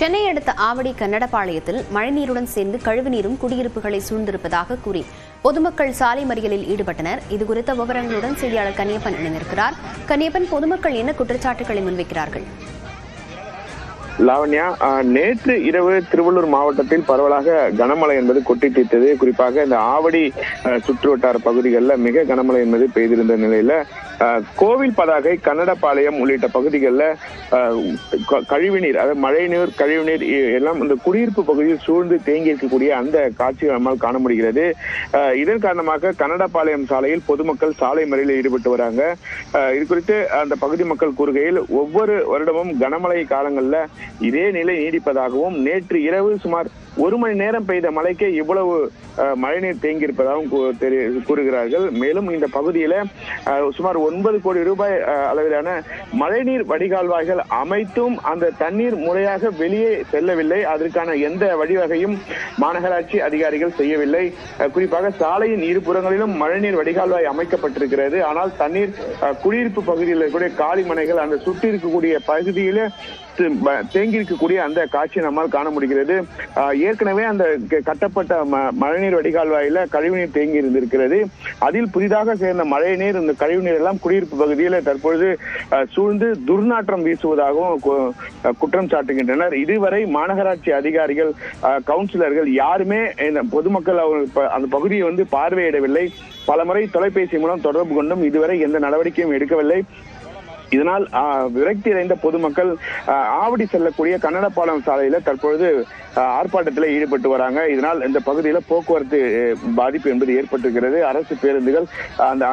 சென்னை அடுத்த ஆவடி கன்னடபாளையத்தில் மழைநீருடன் சேர்ந்து கழிவுநீரும் குடியிருப்புகளை சூழ்ந்திருப்பதாக கூறி பொதுமக்கள் சாலை மறியலில் ஈடுபட்டனர். இதுகுறித்த விவரங்களுடன் செய்தியாளர் கன்னியப்பன் இணைந்திருக்கிறார். கன்னியப்பன், பொதுமக்கள் என்ன குற்றச்சாட்டுகளை முன்வைக்கிறார்கள்? லாவண்யா, நேற்று இரவு திருவள்ளூர் மாவட்டத்தில் பரவலாக கனமழை என்பது கொட்டி தீர்த்தது. குறிப்பாக இந்த ஆவடி சுற்றுவட்டார பகுதிகளில் மிக கனமழை என்பது பெய்திருந்த நிலையில கோவில் பதாகை, கன்னடபாளையம் உள்ளிட்ட பகுதிகளில் கழிவுநீர், அதாவது மழைநீர், கழிவுநீர் எல்லாம் இந்த குடியிருப்பு பகுதியில் சூழ்ந்து தேங்கி இருக்கக்கூடிய அந்த காட்சிகள் நம்மால் காண முடிகிறது. இதன் காரணமாக கன்னடபாளையம் சாலையில் பொதுமக்கள் சாலை மறியலில் ஈடுபட்டு வராங்க. இது குறித்து அந்த பகுதி மக்கள் கூறுகையில், ஒவ்வொரு வருடமும் கனமழை காலங்களில் இதே நிலை நீடிப்பதாகவும், நேற்று இரவு சுமார் 1 மணி நேரம் பெய்த மழைக்கே இவ்வளவு மழைநீர் தேங்கியிருப்பதாகவும் கூறுகிறார்கள். மேலும் இந்த பகுதியில சுமார் 9 கோடி ரூபாய் அளவிலான மழைநீர் வடிகால்வாய்கள் அமைத்தும் அந்த தண்ணீர் முறையாக வெளியே செல்லவில்லை. அதற்கான எந்த வழிவகையும் மாநகராட்சி அதிகாரிகள் செய்யவில்லை. குறிப்பாக சாலையின் இருபுறங்களிலும் மழைநீர் வடிகால்வாய் அமைக்கப்பட்டிருக்கிறது. ஆனால் தண்ணீர் குடியிருப்பு பகுதியில் இருக்கக்கூடிய காலி மனைகள், அந்த சுற்றி இருக்கக்கூடிய பகுதியில தேங்கி இருக்கக்கூடிய அந்த காட்சி நம்மால் காண முடிகிறது. ஏற்கனவே அந்த கட்டப்பட்ட மழைநீர் வடிகால்வாயில கழிவுநீர் தேங்கி இருந்திருக்கிறது. அதில் புதிதாக சேர்ந்த மழைநீர், இந்த கழிவுநீர் எல்லாம் குடியிருப்பு பகுதியில் தற்பொழுது சூழ்ந்து துர்நாற்றம் வீசுவதாகவும் குற்றம் சாட்டுகின்றனர். இதுவரை மாநகராட்சி அதிகாரிகள், கவுன்சிலர்கள் யாருமே இந்த பொதுமக்கள் அந்த பகுதியை பார்வையிடவில்லை. பலமுறை தொலைபேசி மூலம் தொடர்பு கொண்டும் இதுவரை எந்த நடவடிக்கையும் எடுக்கவில்லை. இதனால் விரக்தி அடைந்த பொதுமக்கள் ஆவடி செல்லக்கூடிய கன்னடபாளையம் சாலையில தற்பொழுது ஆர்ப்பாட்டத்தில் ஈடுபட்டு வராங்க. இதனால் இந்த பகுதியில் போக்குவரத்து பாதிப்பு என்பது ஏற்பட்டிருக்கிறது. அரசு பேருந்துகள் அந்த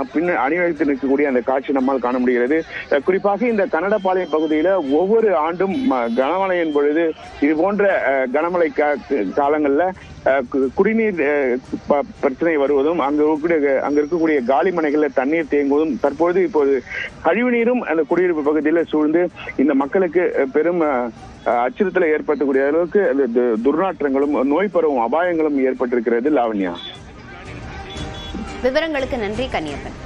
அணிவகுத்து நிற்கக்கூடிய அந்த காட்சி நம்மால் காண முடிகிறது. குறிப்பாக இந்த கன்னடபாளையம் பகுதியில ஒவ்வொரு ஆண்டும் கனமழையின் பொழுது இது போன்ற கனமழை காலங்கள்ல குடிநீர் பிரச்சனை வருவதும், அங்க இருக்கக்கூடிய காலி மனைகளில் தண்ணீர் தேங்குவதும், இப்போது கழிவுநீரும் அந்த குடியிருப்பு பகுதியில் சூழ்ந்து இந்த மக்களுக்கு பெரும் அச்சுறுத்தலை ஏற்படுத்தக்கூடிய அளவுக்கு துர்நாற்றங்களும் நோய் பரவும் அபாயங்களும் ஏற்பட்டிருக்கிறது. லாவண்யா, விவரங்களுக்கு நன்றி கன்னியப்பன்.